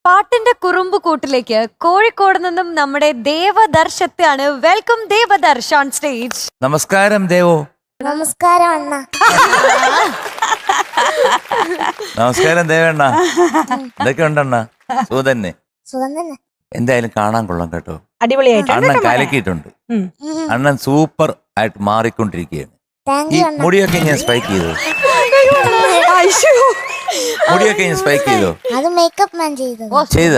പാട്ടിന്റെ കുറുമ്പ് കൂട്ടിലേക്ക് കോഴിക്കോട് നിന്നും നമ്മുടെ ദേവദർശത്തെയാണ്. Welcome Devadarsh on stage. നമസ്കാരം ദേവോ. നമസ്കാരം അണ്ണ. നമസ്കാരം ദേവണ്ണ. എന്തൊക്കെ ഉണ്ടണ്ണ? സുഖന്നെ. സുഖം തന്നെ. എന്തായാലും കാണാൻ കൊള്ളാം കേട്ടോ. അടിപൊളിയായിട്ട് അണ്ണൻ കലക്കിയിട്ടുണ്ട്. അണ്ണൻ സൂപ്പർ ആയിട്ട് മാറിക്കൊണ്ടിരിക്കുകയാണ്. ഈ മുടിയൊക്കെ ഞാൻ സ്പൈക്ക് ചെയ്തു. മുടിയൊക്കെ ഞാൻ സ്പൈക്ക് ചെയ്തോ? അത് മേക്കപ്പ് മാൻ ചെയ്ത.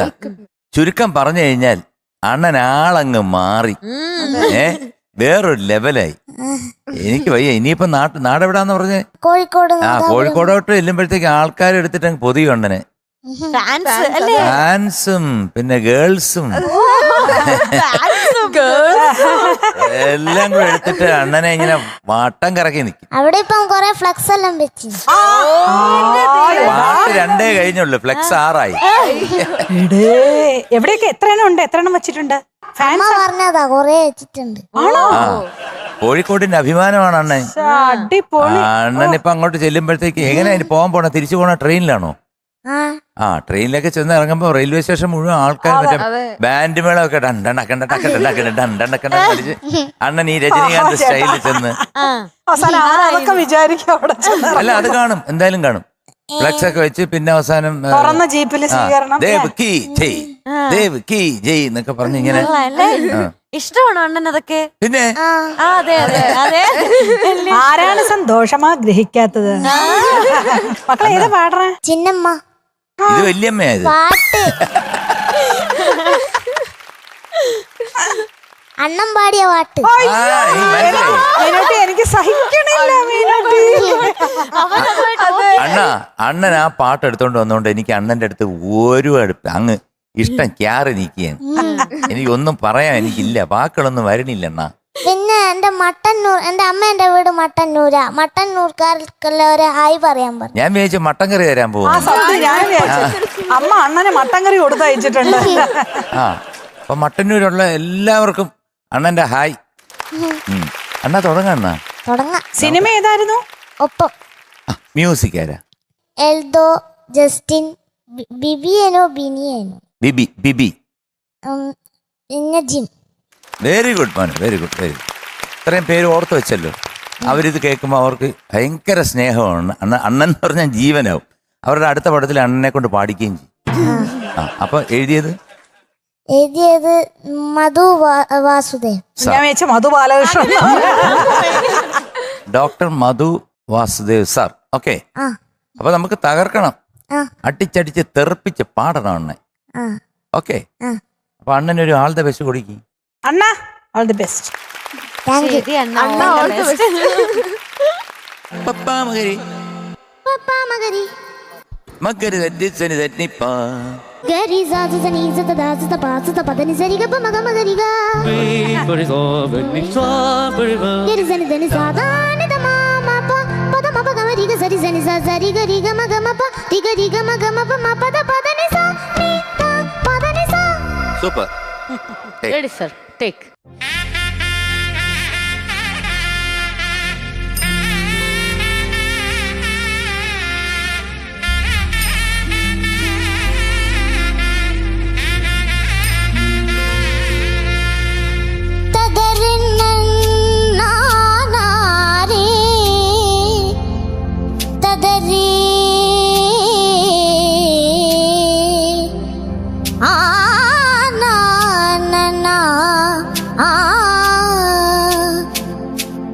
ചുരുക്കം പറഞ്ഞു കഴിഞ്ഞാൽ അണ്ണൻ ആളങ്ങ് മാറി. വേറൊരു ലെവലായി. എനിക്ക് വയ്യ. ഇനിയിപ്പോ നാടെവിടാന്ന് പറഞ്ഞേ? കോഴിക്കോട്. കോഴിക്കോടോട്ട് ചെല്ലുമ്പോഴത്തേക്ക് ആൾക്കാർ എടുത്തിട്ട് അങ്ങ് പൊതിയും അണ്ണനെ. ഫാൻസും പിന്നെ ഗേൾസും എല്ലാം കൂടെ എടുത്തിട്ട് അണ്ണനെ ഇങ്ങനെ വട്ടം കറക്കി നിൽക്കും. അവിടെ ഇപ്പം കൊറേ ഫ്ലക്സ് എല്ലാം വെച്ച്. പാട്ട് 2 കഴിഞ്ഞുള്ളൂ, ഫ്ലെക്സ് 6 ആയി. എവിടെയൊക്കെ എത്ര എണ്ണം വെച്ചിട്ടുണ്ട്? അമ്മ പറഞ്ഞതാ, കൊറേ വെച്ചിട്ടുണ്ട്. കോഴിക്കോടിന്റെ അഭിമാനമാണ് അണ്ണൻ. അണ്ണൻ ഇപ്പൊ അങ്ങോട്ട് ചെല്ലുമ്പോഴത്തേക്ക് എങ്ങനെയാ പോകാൻ പോണ? തിരിച്ചു പോണ ട്രെയിനിലാണോ? ട്രെയിനിലൊക്കെ ചെന്ന് ഇറങ്ങുമ്പോ റെയിൽവേ സ്റ്റേഷൻ മുഴുവൻ ആൾക്കാർ മറ്റേ ബാൻഡ് മേളമൊക്കെ കളിച്ച് അണ്ണൻ ഈ രജനീകാന്ത് സ്റ്റൈലിൽ ചെന്ന് അല്ല അത് കാണും, എന്തായാലും കാണും. ഫ്ലക്സ് ഒക്കെ വെച്ച് പിന്നെ അവസാനം ദേവ് കീ ജയ്, ദേവ് കീ ജയ് എന്നൊക്കെ പറഞ്ഞ് ഇങ്ങനെ. ഇഷ്ടമാണോ അണ്ണൻ അതൊക്കെ? പിന്നെ ആരാണ് സന്തോഷമാ ഗ്രഹിക്കാത്തത്? മക്കളെ ഏതാ പാടണ? ചിന്നമ്മ. ഇത് വല്യമ്മയായത്. പാട്ട് അണ്ണം പാടിയ പാട്ട്. എനിക്ക് സഹിക്കണില്ല. അണ്ണൻ ആ പാട്ട് എടുത്തോണ്ട് വന്നോണ്ട് എനിക്ക് അണ്ണന്റെ അടുത്ത് ഒരു അങ്ങ് ഇഷ്ടം ക്യാറ് നീക്കിയാണ്. എനിക്കൊന്നും പറയാൻ എനിക്കില്ല, വാക്കുകളൊന്നും വരണില്ല അണ്ണാ. പിന്നെ എന്റെ മട്ടന്നൂർ, എന്റെ അമ്മേന്റെ വീട് മട്ടന്നൂരാ. മട്ടന്നൂർക്കാർക്കെല്ലാം ഒരു ഹായ് പറയാൻ പറഞ്ഞു. ഞാൻ വിചാരിച്ചു മട്ടൻ കറി തരാൻ പോകും. അമ്മ അണ്ണനെ മട്ടൻ കറി കൊടുത്തയച്ചിട്ടുണ്ട്. അപ്പൊ മട്ടന്നൂരുള്ള എല്ലാവർക്കും അണ്ണന്റെ ഹായ്. അണ്ണാ തുടങ്ങാം. സിനിമ ഏതായിരുന്നു? ഒപ്പം. മ്യൂസിക് ആരാ? എൽദോ, ജസ്റ്റിൻ, ബിബിയനോ ബിനിയനോ, ബിബി. പിന്നെ ജിം. വെരി ഗുഡ് മോൻ, വെരി ഗുഡ്, വെരി ഗുഡ്. ഇത്രയും പേര് ഓർത്ത് വെച്ചല്ലോ. അവരിത് കേൾക്കുമ്പോൾ അവർക്ക് ഭയങ്കര സ്നേഹമാണ്. അണ്ണൻ എന്ന് പറഞ്ഞാൽ ജീവനാവും. അവരുടെ അടുത്ത പടത്തിൽ അണ്ണനെ കൊണ്ട് പാടിക്കുകയും ചെയ്യും. അപ്പൊ എഴുതിയത് മധു വാസുദേവ്. ഞാൻ വെച്ച മധു ബാലകൃഷ്ണൻ. ഡോക്ടർ മധു വാസുദേവ് സാർ. ഓക്കെ. അപ്പൊ നമുക്ക് തകർക്കണം, അടിച്ചടിച്ച് തെറിപ്പിച്ച് പാടണം അണ്ണൻ. ഓക്കെ. അപ്പൊ അണ്ണനൊരു ആൾ ദ ബെസ്റ്റ് കൊടുക്കും. അണ്ണ ഓൾ ദി ബെസ്റ്റ്. മകരി തെറ്റിസനി തെറ്റിപ്പാ ഗരി സാസ സനി സത ദാസ ത പാസ ത പദനി സരി ഗ മഗ മഗരി ഗ ഗരി സനി ധനി സാദാനി ത മാ മാ പ പദ മ പ ഗ രി ഗ സരി സനി സ സരി ഗ രി ഗ മഗ മ പ രി ഗ മ ഗ മ പ മ പദ പദനി സ നി ത പദനി സ. സൂപ്പർ. Ready sir, take.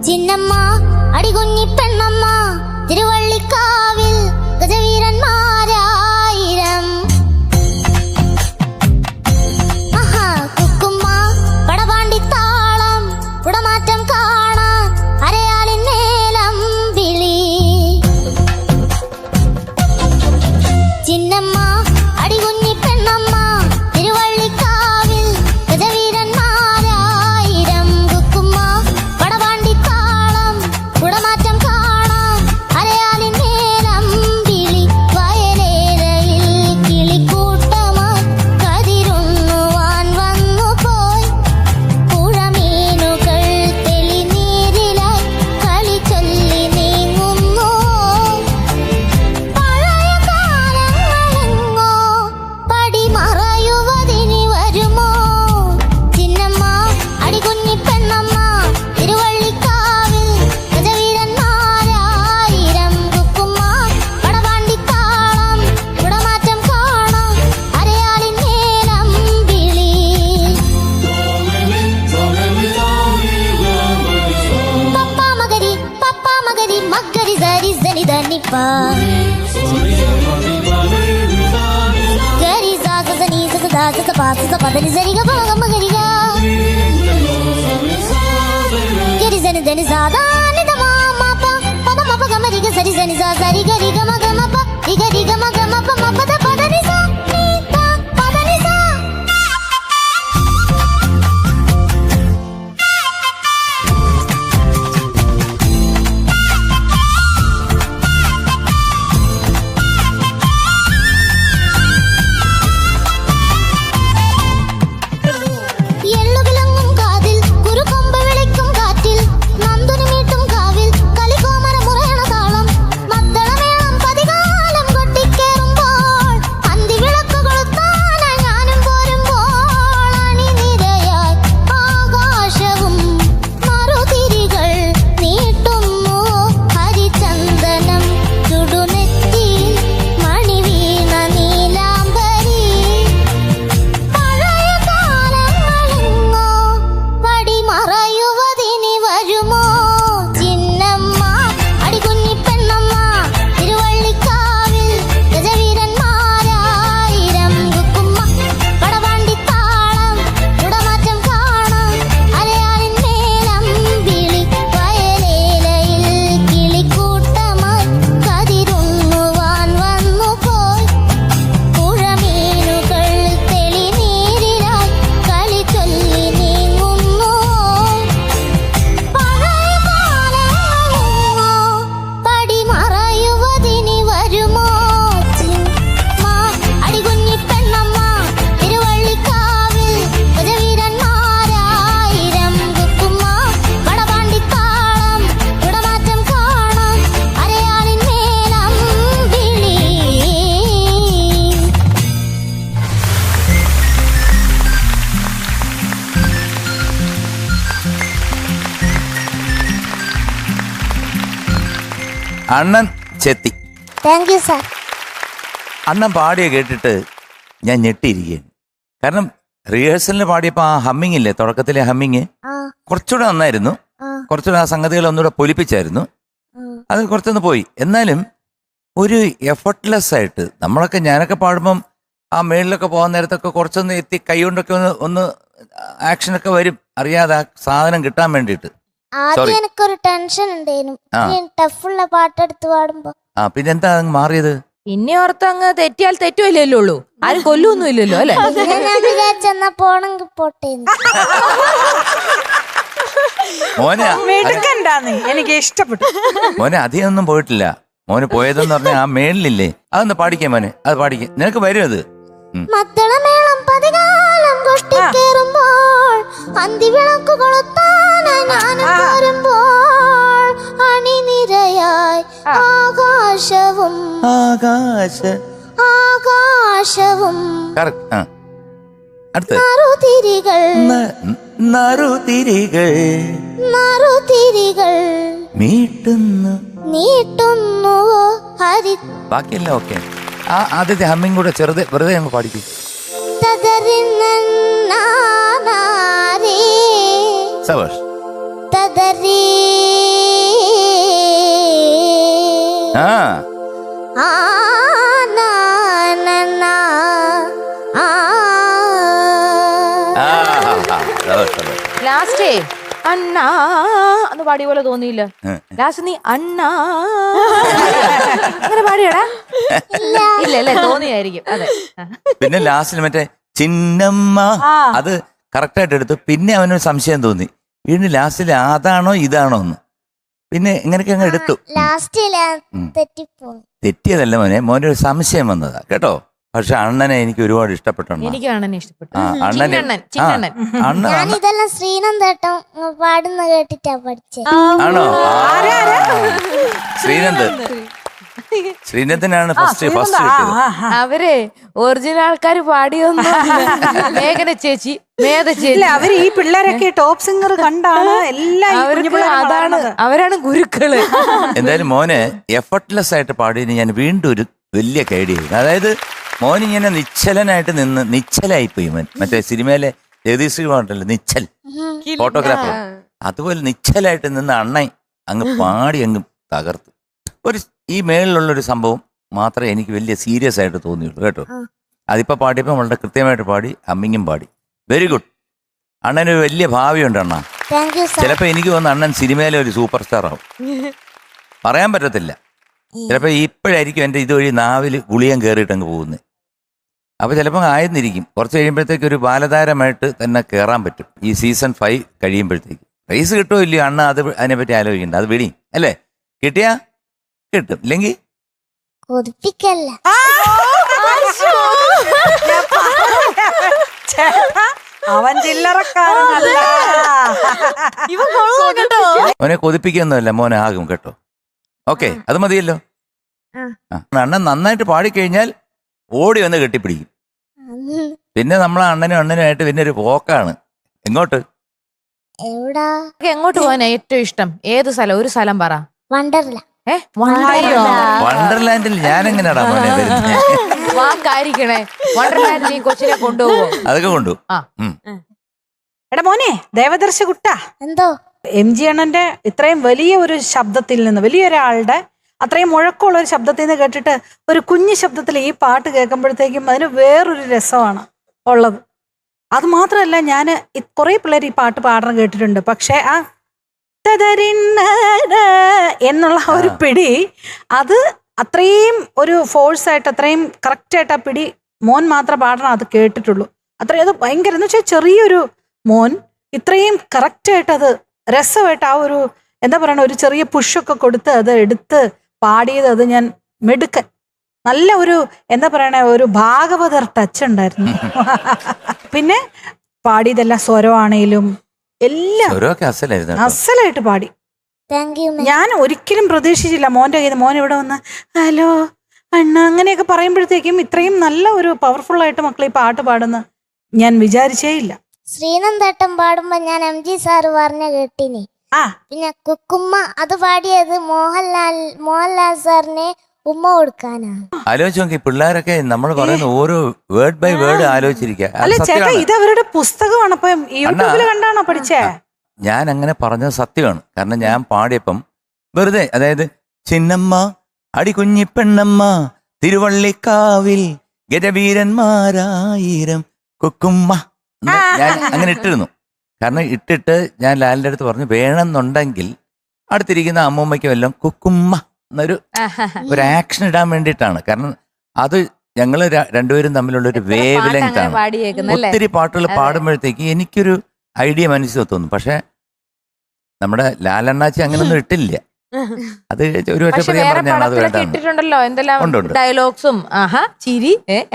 ചിന്നമ്മ അടികുഞ്ഞി പെണ്ണമ്മ തിരുവള്ളിക്കാവിൽ ഗജവീരന്മാരായിരം. കുക്കുമ്മ പടപാണ്ടിത്താളം കുടമാറ്റം കാണാൻ അരയാലിൻ മേലം വിളി. ചിന്നമ്മ അടികുഞ്ഞി പെണ്ണമ്മ തിരുവള്ളിക്കാവിൽ ഗജവീരന്മാരായിരം. കുക്കുമ്മ പടപാണ്ടിത്താളം കുടമാറ്റം pa. Gari sa sa sa ni sa sa da sa sa pa sa sa pa da ni sa ri ga ma ga ma ga ri ga. Gari sa ni da ni sa da ni da ma ma pa pa da ma pa ga ma ri ga sa ri sa ni sa sa ri ga ma ga ma pa ri ga ma ga ma pa ma pa da ni sa ni da pa da ni sa. എള്ളുവിലങ്ങും കാതിൽ കുറുകൊമ്പ് വിളിക്കും കാറ്റിൽ നന്ദുനി മീട്ടും കാവിൽ കലികോമര മുറയണ താളം മദ്ദളമേളം പതികാലം കൊട്ടിക്കേറുമ്പോൾ അന്തിവിളക്ക് കൊളുത്താനായി ഞാനും പോരുമ്പോൾ അണിനിരയായി ആകാശവും മറുതിരികൾ നീട്ടുന്നു ഹരിചന്ദനം ചുടുനെറ്റി മണിവീണ നീലാംബരി പഴയ കാലങ്ങളെങ്ങോ പടിമറയുവതിനി വരുമോ ചിന്നമ്മ അടികുഞ്ഞിപ്പെണ്ണമ്മ തിരുവള്ളിക്കാവിൽ ഗജവീരന്മാരായിരം കുക്കുമ്മ കടവാണ്ടിത്താളം കുടമാറ്റം കാണാം അലയാളിൻ മേലം വിളി വയലേലയിൽ കിളിക്കൂട്ടമായി കതിരുണ്ണുവാൻ വന്നുപോയി പുഴമീനുകൾ തെളിനീരിലായി കളി ചൊല്ലി നീങ്ങുന്നു പഴയ കാലങ്ങളെങ്ങോ പടിമറയുവതിനി വരുമോ ചിമ്മ അടികുഞ്ഞിപ്പെണ്ണമ്മ തിരുവള്ളിക്കാവിൽ ഗജവീരന്മാരായിരം കുക്കുമ്മ കടവാണ്ടിത്താളം കുടമാറ്റം കാണാം അരയാളിൻ മേലം വിളി. അണ്ണൻ ചെത്തി. Thank you sir. അണ്ണൻ പാടിയ കേട്ടിട്ട് ഞാൻ ഞെട്ടിയിരിക്കുകയാണ്. കാരണം റിഹേഴ്സലിന് പാടിയപ്പോൾ ആ ഹമ്മിങ് ഇല്ലേ, തുടക്കത്തിലെ ഹമ്മിങ് ആ കുറച്ചുകൂടെ നന്നായിരുന്നു. ആ കുറച്ചുകൂടെ ആ സംഗതികൾ ഒന്നുകൂടെ പൊലിപ്പിച്ചായിരുന്നു. അത് കുറച്ചൊന്ന് പോയി. എന്നാലും ഒരു എഫർട്ട്ലെസ് ആയിട്ട് നമ്മളൊക്കെ, ഞാനൊക്കെ പാടുമ്പം ആ മേളിലൊക്കെ പോകാൻ നേരത്തൊക്കെ കുറച്ചൊന്ന് എത്തി കൈ കൊണ്ടൊക്കെ ഒന്ന് ആക്ഷനൊക്കെ വരും, അറിയാതെ ആ സാധനം കിട്ടാൻ വേണ്ടിയിട്ട്. Sorry. ആദ്യം എനിക്കൊരു ടെൻഷൻ ഉണ്ടായിരുന്നു ആ. ടഫുള്ള പാട്ടെടുത്ത് പാടുമ്പോ. ആ പിന്നെന്താ അങ്ങ് മാറിയത്? പിന്നെ ഓർത്ത് അങ്ങ് തെറ്റിയാൽ തെറ്റുമില്ലല്ലോ ഉള്ളൂ, ആരും കൊല്ലൊന്നും ഇല്ലല്ലോ അല്ലെ. പിന്നെ ഞാൻ വിചാരിച്ചെന്നാ പോണെങ്കിൽ പോട്ടേന്ന്. മോനെ മിടുക്കണ്ടാന്ന് എനിക്ക് ഇഷ്ടപ്പെട്ടു. മോനെ അധികം ഒന്നും പോയിട്ടില്ല. മോന് പോയതെന്ന് പറഞ്ഞാൽ ആ മേളിലില്ലേ, അതൊന്ന് പാടിക്കാൻ മോനെ, അത് പാടിക്കാൻ നിനക്ക് വരും അത്. മദ്ദളമേളം പതികാലം കൊട്ടിക്കേറുമ്പോൾ അന്തിവിളക്ക് കൊളുത്താനായി ഞാനും പോരുമ്പോൾ അണിനിരയായി ആകാശവും ആകാശവും കറക്റ്റ്. അടുത്ത നറുതിരികൾ നറുതിരികൾ നറുതിരികൾ നീട്ടുന്നു ഹരി. ബാക്കിയല്ല ഓക്കെ. ആ ആദ്യത്തെ ഹമ്മിങ് കൂടെ വെറുതെ ഞങ്ങൾ പാടിക്കും. സവാഷ്. ആ ലാസ്റ്റേ അണ്ണാ എന്ന് പാടിയ പോലെ തോന്നിയില്ല. ലാസ്റ്റ് നീ അണ്ണാ അങ്ങനെ പാടിയടാ? ഇല്ല അല്ലേ, തോന്നിയായിരിക്കും. അതെ. പിന്നെ ലാസ്റ്റിൽ മറ്റേ ചിന്നമ്മ അത് കറക്റ്റായിട്ട് എടുത്തു. പിന്നെ അവനൊരു സംശയം തോന്നി, വീണ്ടും ലാസ്റ്റിൽ അതാണോ ഇതാണോ എന്ന്. പിന്നെ എങ്ങനെയൊക്കെ അങ്ങ് എടുത്തു. തെറ്റിയതല്ല മോനെ, മോനെ ഒരു സംശയം വന്നതാ കേട്ടോ. പക്ഷെ അണ്ണനെ എനിക്ക് ഒരുപാട് ഇഷ്ടപ്പെട്ടു. എനിക്ക് അണ്ണനെ ഇഷ്ടപ്പെട്ടു. ഞാൻ ഇതെല്ലാം ശ്രീനന്ദേട്ടൻ പാടുന്ന കേട്ടിട്ടാ പഠിച്ചേ. ആണോ? ശ്രീനന്ദനാണ് ഫസ്റ്റ് കിട്ടിയത്. അവരെ ഒറിജിനൽ ആൾക്കാർ പാടിയൊന്നും മേഘന ചേച്ചി, മേധ ചേച്ചി, അവര് ഈ പിള്ളേരൊക്കെ ടോപ്പ് സിംഗർ കണ്ടാണ് എല്ലാം അവരാണ് ഗുരുക്കള്. എന്തായാലും മോന് എഫർട്ട്ലെസ് ആയിട്ട് പാടിയതിന് ഞാൻ വീണ്ടും ഒരു വലിയ കൈഡിയായി. അതായത് മോനിങ്ങനെ നിശ്ചലനായിട്ട് നിന്ന് നിശ്ചലായിപ്പോയി മോൻ. മറ്റേ സിനിമയിലെ ജഗദീഷ് പാട്ടല്ലേ നിശ്ചൽ, ഫോട്ടോഗ്രാഫർ, അതുപോലെ നിശ്ചലായിട്ട് നിന്ന് അണ്ണൻ അങ്ങ് പാടി അങ്ങ് തകർത്തു. ഒരു ഈ മേളിലുള്ളൊരു സംഭവം മാത്രമേ എനിക്ക് വലിയ സീരിയസ് ആയിട്ട് തോന്നിയുള്ളൂ കേട്ടോ. അതിപ്പോൾ പാടിയപ്പോൾ വളരെ കൃത്യമായിട്ട് പാടി, അമ്മിങ്ങും പാടി. Very good. അണ്ണനൊരു വലിയ ഭാവിയുണ്ട് അണ്ണ. Thank you sir. ചിലപ്പോൾ എനിക്ക് തോന്നുന്നു അണ്ണൻ സിനിമയിലെ ഒരു സൂപ്പർ സ്റ്റാർ ആവും. പറയാൻ പറ്റത്തില്ല. ചിലപ്പോൾ ഇപ്പോഴായിരിക്കും എൻ്റെ ഇതുവഴി നാവിൽ ഗുളിയം കയറിയിട്ടങ്ങ് പോകുന്നത്. അപ്പോൾ ചിലപ്പോൾ ആയെന്നിരിക്കും. കുറച്ച് കഴിയുമ്പോഴത്തേക്ക് ഒരു ബാലതാരമായിട്ട് തന്നെ കയറാൻ പറ്റും. ഈ സീസൺ 5 കഴിയുമ്പോഴത്തേക്ക് പ്രൈസ് കിട്ടുമോ ഇല്ലയോ അണ്ണ, അതിനെപ്പറ്റി ആലോചിക്കണ്ട. അത് വിടി അല്ലേ, കിട്ടിയാ കിട്ടും, ഇല്ലെങ്കിൽ കൊതിപ്പിക്കല്ല. ചേട്ടാ, അവൻ ചില്ലറക്കാരനല്ല. മോനെ കൊതിപ്പിക്കൊന്നുമല്ല, മോനെ ആകും കേട്ടോ. ഓക്കെ, അത് മതിയല്ലോ. അണ്ണൻ നന്നായിട്ട് പാടിക്കഴിഞ്ഞാൽ ഓടി വന്ന് കെട്ടിപ്പിടിക്കും. പിന്നെ നമ്മളെ അണ്ണനുമായിട്ട് പിന്നെ ഒരു പോക്കാണ്. എങ്ങോട്ട്? എവിടാ? എങ്ങോട്ട് പോകാനാ ഏറ്റവും ഇഷ്ടം? ഏത് സ്ഥലം? ഒരു സ്ഥലം പറ. വണ്ടർല. വണ്ടർലാൻഡിൽ ഞാൻ എങ്ങനെയാടാ മോനെ വരുന്നത്? വാക്കായിരിക്കണേ. വണ്ടർലാൻഡിൽ ഈ കൊച്ചിനെ കൊണ്ടുപോകും. അതൊക്കെ കൊണ്ടു. എടാ മോനെ ദേവദർശ കുട്ട, എന്തോ MG അണ്ണന്റെ ഇത്രയും വലിയ ഒരു ശബ്ദത്തിൽ നിന്ന്, വലിയൊരാളുടെ അത്രയും മുഴക്കമുള്ള ഒരു ശബ്ദത്തിൽ നിന്ന് കേട്ടിട്ട് ഒരു കുഞ്ഞു ശബ്ദത്തിൽ ഈ പാട്ട് കേൾക്കുമ്പോഴത്തേക്കും അതിന് വേറൊരു രസമാണ് ഉള്ളത്. അത് മാത്രമല്ല, ഞാൻ കുറെ പിള്ളേർ ഈ പാട്ട് പാടണം കേട്ടിട്ടുണ്ട്. പക്ഷെ ആ എന്നുള്ള ഒരു പിടി, അത് അത്രയും ഒരു ഫോഴ്സായിട്ട്, അത്രയും കറക്റ്റായിട്ട് ആ പിടി മോൻ മാത്രം പാടണം അത് കേട്ടിട്ടുള്ളൂ. അത്രയും അത് ഭയങ്കര എന്ന് വെച്ചാൽ ചെറിയൊരു മോൻ ഇത്രയും കറക്റ്റായിട്ട് അത് രസമായിട്ട് ആ ഒരു എന്താ പറയണ ഒരു ചെറിയ പുഷൊക്കെ കൊടുത്ത് അത് എടുത്ത് പാടിയത്, അത് ഞാൻ മെടുക്കൻ. നല്ല ഒരു എന്താ പറയണ ഒരു ഭാഗവതർ ടച്ച് ഉണ്ടായിരുന്നു. പിന്നെ പാടിയതെല്ലാം സ്വരമാണേലും എല്ലാം അസലായിട്ട് പാടി. Thank you. ഞാൻ ഒരിക്കലും പ്രതീക്ഷിച്ചില്ല മോന്റെ കയ്യിൽ മോൻ ഇവിടെ വന്ന് ഹലോ അണ്ണ അങ്ങനെയൊക്കെ പറയുമ്പോഴത്തേക്കും ഇത്രയും നല്ല ഒരു പവർഫുൾ ആയിട്ട് മക്കൾ ഈ പാട്ട് പാടുന്ന ഞാൻ വിചാരിച്ചേ ഇല്ല. ശ്രീനന്ദേട്ടൻ പാടുമ്പോ ഞാൻ MG സാറ് പറഞ്ഞ കേട്ടിനി. പിന്നെ കുക്കുമ്മ അത് പാടിയത് മോഹൻലാൽ സാറിനെ ഉമ്മ കൊടുക്കാനാ. ആലോചിച്ച് നോക്കി, പിള്ളേരൊക്കെ നമ്മൾ പറയുന്ന ഓരോ വേർഡ് ബൈ വേർഡ് ആലോചിച്ചിരിക്കുക. അല്ല ചേട്ടാ, ഇത് അവരുടെ പുസ്തകമാണ്. അപ്പൊ യൂട്യൂബിൽ കണ്ടാണോ പഠിച്ചേ? ഞാൻ അങ്ങനെ പറഞ്ഞത് സത്യമാണ്. കാരണം ഞാൻ പാടിയപ്പം വെറുതെ, അതായത് ചിന്നമ്മ അടികുഞ്ഞി പെണ്ണമ്മ തിരുവള്ളിക്കാവിൽ ഗജവീരന്മാരായിരം കുക്കുമ്മ ഞാൻ അങ്ങനെ ഇട്ടിരുന്നു. കാരണം ഇട്ടിട്ട് ഞാൻ ലാലിൻ്റെ അടുത്ത് പറഞ്ഞു, വേണമെന്നുണ്ടെങ്കിൽ അടുത്തിരിക്കുന്ന അമ്മൂമ്മയ്ക്ക് വല്ലതും കുക്കുമ്മ എന്നൊരു ആക്ഷൻ ഇടാൻ വേണ്ടിയിട്ടാണ്. കാരണം അത് ഞങ്ങൾ രണ്ടുപേരും തമ്മിലുള്ള ഒരു വേവ് ലെങ്ത് ആണ്. ഒത്തിരി പാട്ടുകൾ പാടുമ്പോഴത്തേക്ക് എനിക്കൊരു ഐഡിയ മനസ്സിൽ തോന്നും. പക്ഷെ നമ്മുടെ ലാലണ്ണാച്ചി അങ്ങനൊന്നും ഇട്ടില്ല. അത് ഒരു ഇട്ടിട്ടുണ്ടല്ലോ എന്തെല്ലാം ഡയലോഗ്സും ചിരി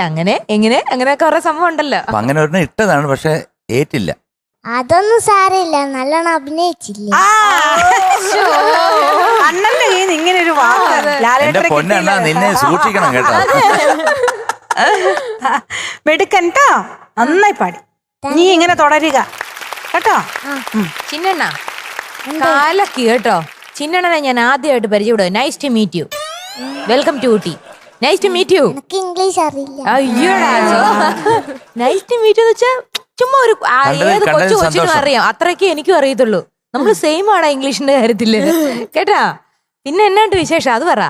അങ്ങനെ എങ്ങനെ അങ്ങനെയൊക്കെ കുറെ സംഭവം ഉണ്ടല്ലോ. അപ്പൊ അങ്ങനെ ഒരെണ്ണം ഇട്ടതാണ്, പക്ഷെ ഏറ്റില്ല. അതൊന്നും സാരമില്ല, നല്ലോണം അഭിനയിച്ചില്ല. അണ്ണന്റെ കയ്യിൽ ഇങ്ങനെ ഒരു എന്റെ പൊന്നണ്ണ, നിന്നെ സൂക്ഷിക്കണം കേട്ടോ. മെടുക്കൻ ട്ടോ, നന്നായി പാടി. നീ ഇങ്ങനെ തുടരുക കേട്ടോ. ചിന്നണ്ണ കാലക്കി കേട്ടോ. ചിന്നണ്ണനെ ഞാൻ ആദ്യമായിട്ട് പരിചയപ്പെടുക. Nice to meet you, welcome to Ooty. Nice to meet you. എനിക്ക് ഇംഗ്ലീഷ് അറിയില്ല. അയ്യോടാ, നൈസ് ടു മീറ്റ് യു എന്ന് വെച്ചാൽ ചുമ്മാ ഒരു ഏത് കൊച്ചിനും അറിയാം, അത്രയ്ക്ക് എനിക്കും അറിയത്തുള്ളൂ. നമ്മൾ സെയിം ആണ് ഇംഗ്ലീഷിന്റെ കാര്യത്തില് കേട്ടാ. പിന്നെ എന്നാണ്ട് വിശേഷം അത് പറ.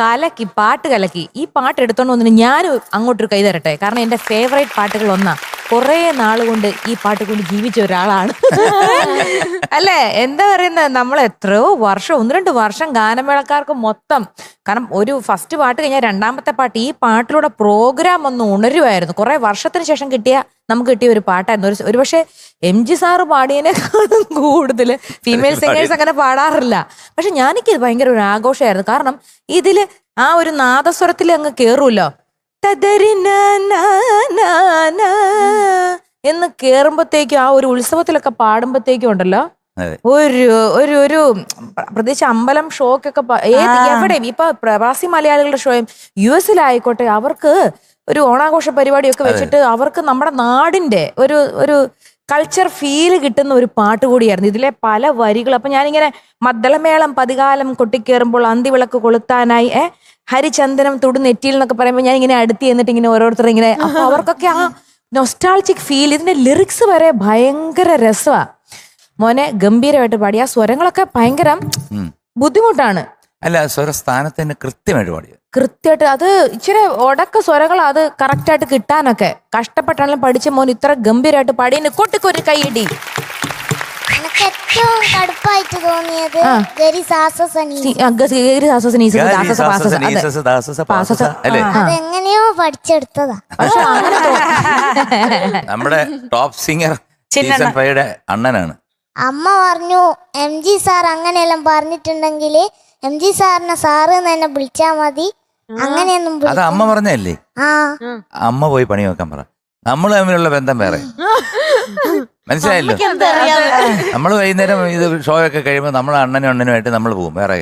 കലക്കി, പാട്ട് കലക്കി. ഈ പാട്ട് എടുത്തോണ്ട് വന്നിട്ട് ഞാനും അങ്ങോട്ടൊരു കൈ തരട്ടെ. കാരണം എന്റെ ഫേവറേറ്റ് പാട്ടുകൾ ഒന്നാ. കുറെ നാളുകൊണ്ട് ഈ പാട്ട് കൊണ്ട് ജീവിച്ച ഒരാളാണ് അല്ലേ? എന്താ പറയുന്നത്, നമ്മൾ എത്രയോ വർഷം, 1-2 വർഷം ഗാനമേളക്കാർക്ക് മൊത്തം. കാരണം ഒരു ഫസ്റ്റ് പാട്ട് കഴിഞ്ഞാൽ രണ്ടാമത്തെ പാട്ട്, ഈ പാട്ടിലൂടെ പ്രോഗ്രാം ഒന്ന് ഉണരുമായിരുന്നു. കുറെ വർഷത്തിന് ശേഷം നമുക്ക് കിട്ടിയ ഒരു പാട്ടായിരുന്നു. ഒരു പക്ഷേ MG സാറ് പാടിയതിനേക്കാളും കൂടുതൽ ഫീമെയിൽ സിംഗേഴ്സ് അങ്ങനെ പാടാറില്ല. പക്ഷെ ഞാനെനിക്ക് ഭയങ്കര ഒരു ആഘോഷമായിരുന്നു. കാരണം ഇതില് ആ ഒരു നാദസ്വരത്തിൽ അങ്ങ് കേറുമല്ലോ, എന്ന് കേറുമ്പോഴത്തേക്കും ആ ഒരു ഉത്സവത്തിലൊക്കെ പാടുമ്പോഴത്തേക്കും ഉണ്ടല്ലോ ഒരു പ്രത്യേകിച്ച് അമ്പലം ഷോക്കൊക്കെ എവിടെയും ഇപ്പൊ പ്രവാസി മലയാളികളുടെ ഷോയും US-ലായിക്കോട്ടെ, അവർക്ക് ഒരു ഓണാഘോഷ പരിപാടിയൊക്കെ വെച്ചിട്ട് അവർക്ക് നമ്മുടെ നാടിന്റെ ഒരു കൾച്ചർ ഫീൽ കിട്ടുന്ന ഒരു പാട്ട് കൂടിയായിരുന്നു ഇതിലെ പല വരികൾ. അപ്പൊ ഞാനിങ്ങനെ മദ്ദളമേളം പതികാലം കൊട്ടിക്കേറുമ്പോൾ അന്തിവിളക്ക് കൊളുത്താനായി ഹരിചന്ദനം തൊടുനെറ്റിയിൽ എന്നൊക്കെ പറയുമ്പോൾ ഞാൻ ഇങ്ങനെ അടുത്ത് എന്നിട്ട് ഇങ്ങനെ ഓരോരുത്തർ ഇങ്ങനെ, അപ്പൊ അവർക്കൊക്കെ ആ നൊസ്റ്റാൾജിക് ഫീൽ. ഇതിന്റെ ലിറിക്സ് വരെ ഭയങ്കര രസമാണ് മോനെ, ഗംഭീരമായിട്ട് പാടി. ആ സ്വരങ്ങളൊക്കെ ഭയങ്കര ബുദ്ധിമുട്ടാണ്. അല്ല സ്വരസ്ഥാനത്തിന് കൃത്യമായിട്ട് പാടിയത്. കൃത്യമായിട്ട് അത് ഇച്ചിരി ഉടക്ക സ്വരങ്ങൾ അത് കറക്റ്റായിട്ട് കിട്ടാനൊക്കെ കഷ്ടപ്പെട്ടാണെങ്കിലും പഠിച്ച മോൻ ഇത്ര ഗംഭീരമായിട്ട് പാടിയതിന് കൊട്ടിക്കൊരു കൈയിടി. എനിക്ക് ഏറ്റവും കടുപ്പായിട്ട് തോന്നിയത് അല്ലേ അതെങ്ങനെയോ പഠിച്ചെടുത്തതാ. പക്ഷെ അങ്ങനെ നമ്മുടെ ടോപ്പ് സിംഗർ സീസൺ 5 അണ്ണനാണ്. അമ്മ പറഞ്ഞു MG സാർ അങ്ങനെയെല്ലാം പറഞ്ഞിട്ടുണ്ടെങ്കിൽ MG സാറിനെ സാറ് തന്നെ വിളിച്ചാ മതി, അങ്ങനെയൊന്നും അത് അമ്മ പറഞ്ഞല്ലേ. ആ അമ്മ പോയി പണി വെക്കാൻ പറ. നമ്മൾ തമ്മിലുള്ള ബന്ധം വേറെ. മനസ്സിലായല്ലോ. നമ്മൾ വൈകുന്നേരം ഇത് ഷോ ഒക്കെ കഴിയുമ്പോൾ നമ്മൾ അണ്ണനും അണ്ണനുമായിട്ട് നമ്മൾ പോകും വേറെ.